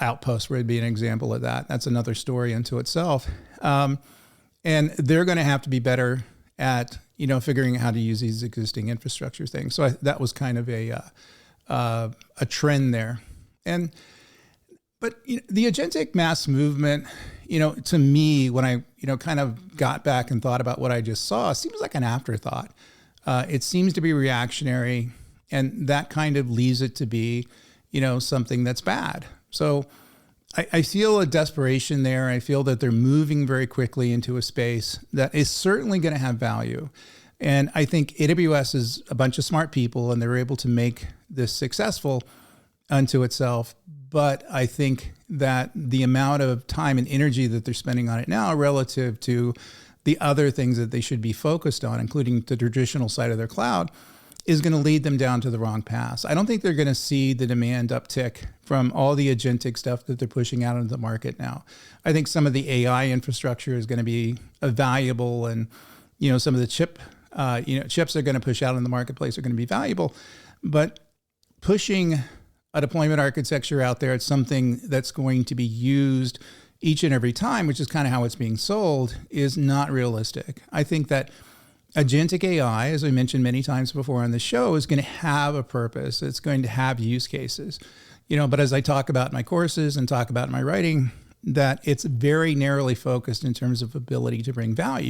Outpost would be an example of that. That's another story unto itself. And they're going to have to be better at, figuring out how to use these existing infrastructure things. So that was kind of a trend there. But the agentic mass movement, to me, when I, kind of got back and thought about what I just saw, seems like an afterthought. It seems to be reactionary, and that kind of leaves it to be, something that's bad. So I feel a desperation there. I feel that they're moving very quickly into a space that is certainly going to have value. And I think AWS is a bunch of smart people, and they're able to make this successful unto itself. But I think that the amount of time and energy that they're spending on it now relative to the other things that they should be focused on, including the traditional side of their cloud, is going to lead them down to the wrong path. I don't think they're going to see the demand uptick from all the agentic stuff that they're pushing out into the market now. I think some of the AI infrastructure is going to be valuable, and some of the chips they're going to push out in the marketplace are going to be valuable. But pushing a deployment architecture out there, it's something that's going to be used each and every time, which is kind of how it's being sold, is not realistic. I think that agentic AI, as I mentioned many times before on the show, is going to have a purpose. It's going to have use cases, but as I talk about in my courses and talk about in my writing, that it's very narrowly focused in terms of ability to bring value.